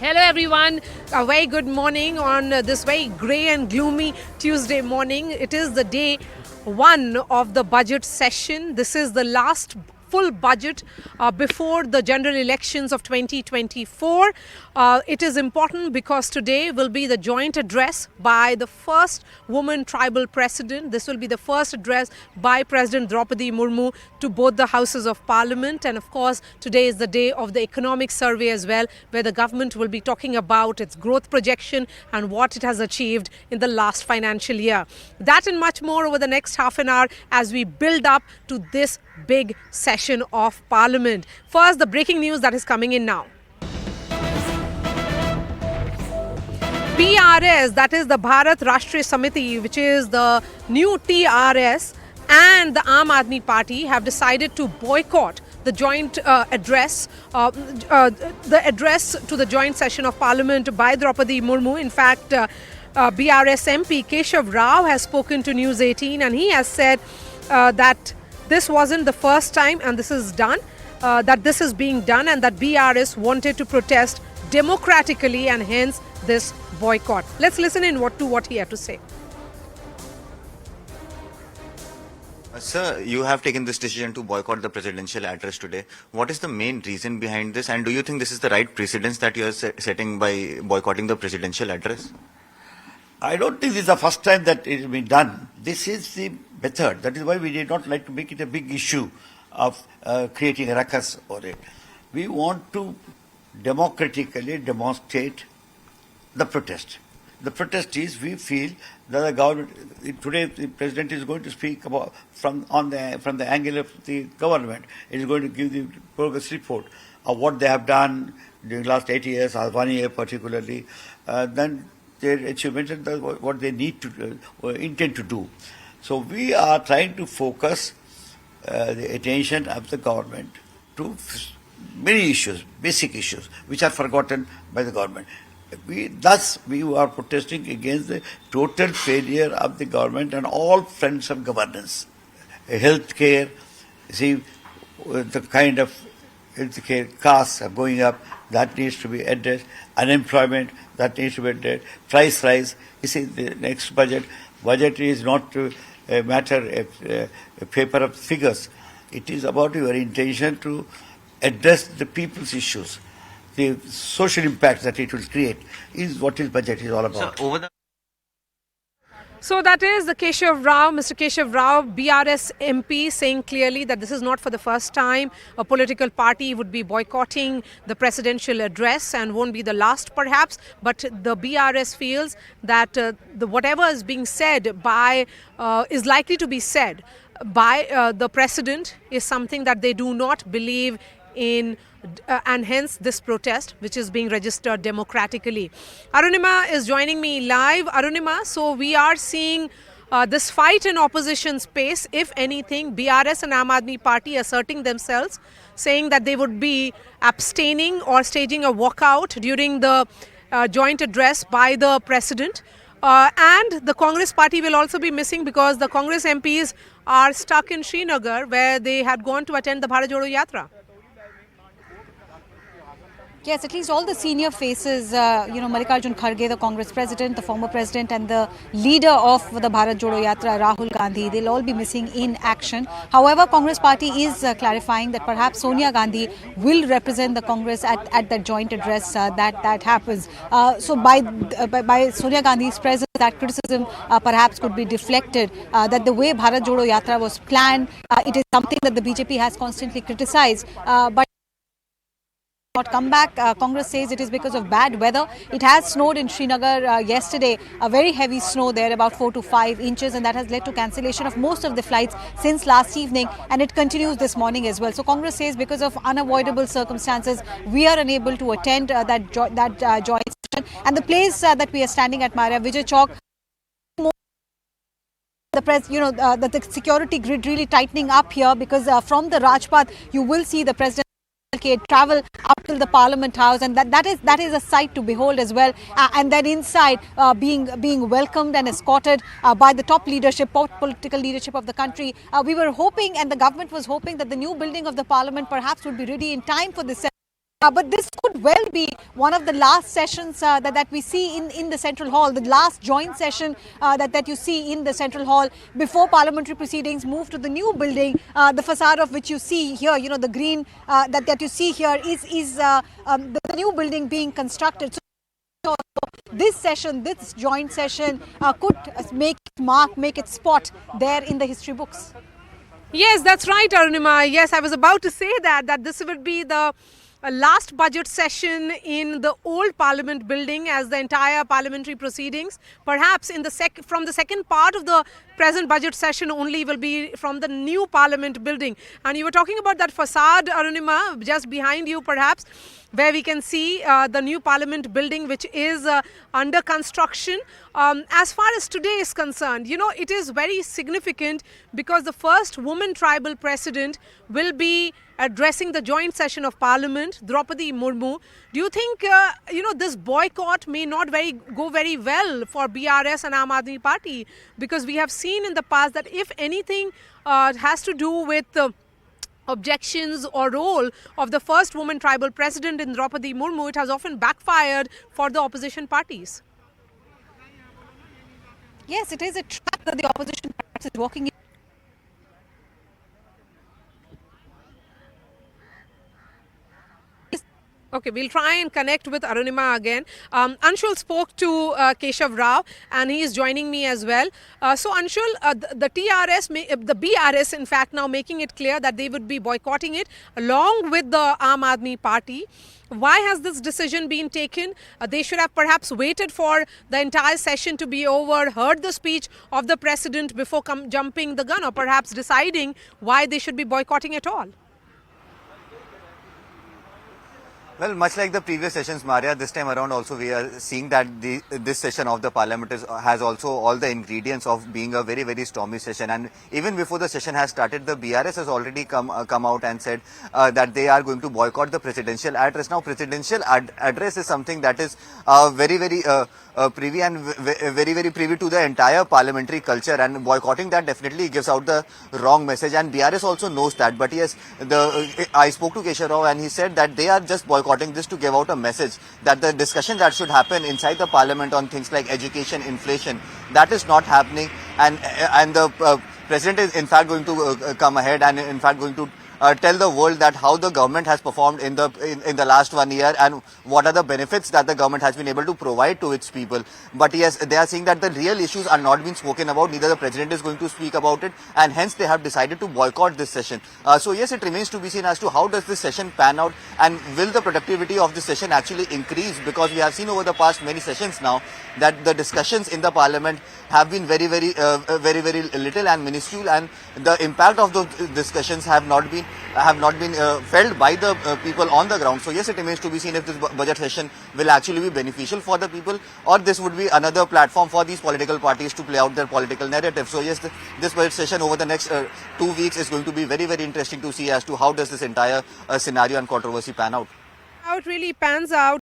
Hello everyone, a very good morning on this very grey and gloomy Tuesday morning. It is the day one of the budget session. This is the last full budget before the general elections of 2024. It is important because today will be the joint address by the first woman tribal president. This will be the first address by President Draupadi Murmu to both the houses of parliament. And of course, today is the day of the economic survey as well, where the government will be talking about its growth projection and what it has achieved in the last financial year. That and much more over the next half an hour as we build up to this big session of parliament. First, the breaking news that is coming in now. BRS, that is the Bharat Rashtriya Samiti, which is the new TRS, and the Aam Aadmi Party have decided to boycott the joint address to the joint session of parliament by Draupadi Murmu. In fact, BRS MP Keshava Rao has spoken to News 18 and he has said that this wasn't the first time and this is done, that this is being done, and that BRS wanted to protest democratically and hence this boycott. Let's listen in to what he had to say. Sir, you have taken this decision to boycott the presidential address today. What is the main reason behind this, and do you think this is the right precedence that you are setting by boycotting the presidential address? I don't think this is the first time that it has been done. This is the method. That is why we did not like to make it a big issue of creating a ruckus over it. We want to democratically demonstrate the protest. The protest is, we feel that the government, today the president is going to speak about from the angle of the government. He is going to give the progress report of what they have done during the last 8 years, or 1 year particularly, then their achievements and what they need to intend to do. So we are trying to focus the attention of the government to many issues, basic issues, which are forgotten by the government. Thus, we are protesting against the total failure of the government and all fronts of governance. Health care, see, the kind of health care costs are going up, that needs to be addressed. Unemployment, that needs to be addressed. Price rise. You see, the next budget is not a matter, a paper of figures. It is about your intention to address the people's issues. The social impact that it will create is what his budget is all about. So that is the Keshava Rao, Mr. Keshava Rao, BRS MP, saying clearly that this is not for the first time a political party would be boycotting the presidential address, and won't be the last perhaps. But the BRS feels that whatever is being said by is likely to be said by the president is something that they do not believe in, and hence this protest, which is being registered democratically. Arunima is joining me live. Arunima, so we are seeing this fight in opposition space. If anything, BRS and Aam Aadmi Party asserting themselves, saying that they would be abstaining or staging a walkout during the joint address by the president. And the Congress party will also be missing because the Congress MPs are stuck in Srinagar, where they had gone to attend the Bharat Jodo Yatra. Yes, at least all the senior faces, Mallikarjun Kharge, the Congress president, the former president, and the leader of the Bharat Jodo Yatra, Rahul Gandhi, they'll all be missing in action. However, Congress party is clarifying that perhaps Sonia Gandhi will represent the Congress at the joint address that happens. So by Sonia Gandhi's presence, that criticism perhaps could be deflected, that the way Bharat Jodo Yatra was planned, it is something that the BJP has constantly criticized. But not come back. Congress says it is because of bad weather. It has snowed in Srinagar yesterday, a very heavy snow there, about 4 to 5 inches, and that has led to cancellation of most of the flights since last evening, and it continues this morning as well. So Congress says because of unavoidable circumstances, we are unable to attend that joint session. And the place that we are standing at, Maria Vijay Chowk, the security grid really tightening up here, because from the Rajpath you will see the president travel up till the Parliament House, and that is a sight to behold as well. And then inside, being welcomed and escorted by the top leadership, political leadership of the country. We were hoping, and the government was hoping, that the new building of the Parliament perhaps would be ready in time for this But this could well be one of the last sessions that we see in the Central Hall, the last joint session that you see in the Central Hall before parliamentary proceedings move to the new building, the facade of which you see here, you know, the green that you see here is the new building being constructed. So this session, this joint session could make its spot there in the history books. Yes, that's right, Arunima. Yes, I was about to say that this would be the last budget session in the old Parliament building as the entire parliamentary proceedings. Perhaps in the from the second part of the present budget session only will be from the new Parliament building. And you were talking about that facade, Arunima, just behind you perhaps, where we can see the new Parliament building, which is under construction. As far as today is concerned, you know, it is very significant because the first woman tribal president will be addressing the joint session of Parliament, Draupadi Murmu. Do you think, you know, this boycott may not go very well for BRS and Aam Aadmi Party? Because we have seen in the past that if anything has to do with objections or role of the first woman tribal president in Draupadi Murmu, it has often backfired for the opposition parties. Yes, it is a trap that the opposition perhaps is walking in. Okay, we'll try and connect with Arunima again. Anshul spoke to Keshav Rao and he is joining me as well. So Anshul, the BRS in fact now making it clear that they would be boycotting it along with the Aam Aadmi Party. Why has this decision been taken? They should have perhaps waited for the entire session to be over, heard the speech of the president before jumping the gun, or perhaps deciding why they should be boycotting at all. Well, much like the previous sessions, Maria, this time around also we are seeing that this session of the Parliament has also all the ingredients of being a very, very stormy session. And even before the session has started, the BRS has already come out and said that they are going to boycott the presidential address. Now, presidential address is something that is very, very privy and very, very privy to the entire parliamentary culture, and boycotting that definitely gives out the wrong message. And BRS also knows that. But yes, I spoke to Keshava and he said that they are just boycotting this to give out a message that the discussion that should happen inside the parliament on things like education, inflation, that is not happening, and the president is in fact going to come ahead and in fact going to tell the world that how the government has performed in the last 1 year and what are the benefits that the government has been able to provide to its people. But yes, they are saying that the real issues are not being spoken about, neither the president is going to speak about it, and hence they have decided to boycott this session. So yes, it remains to be seen as to how does this session pan out and will the productivity of this session actually increase, because we have seen over the past many sessions now that the discussions in the parliament have been very, very little and minuscule, and the impact of those discussions have not been felt by the people on the ground. So yes, it remains to be seen if this budget session will actually be beneficial for the people, or this would be another platform for these political parties to play out their political narrative. So yes, this budget session over the next 2 weeks is going to be very, very interesting to see as to how does this entire scenario and controversy pan out. How it really pans out.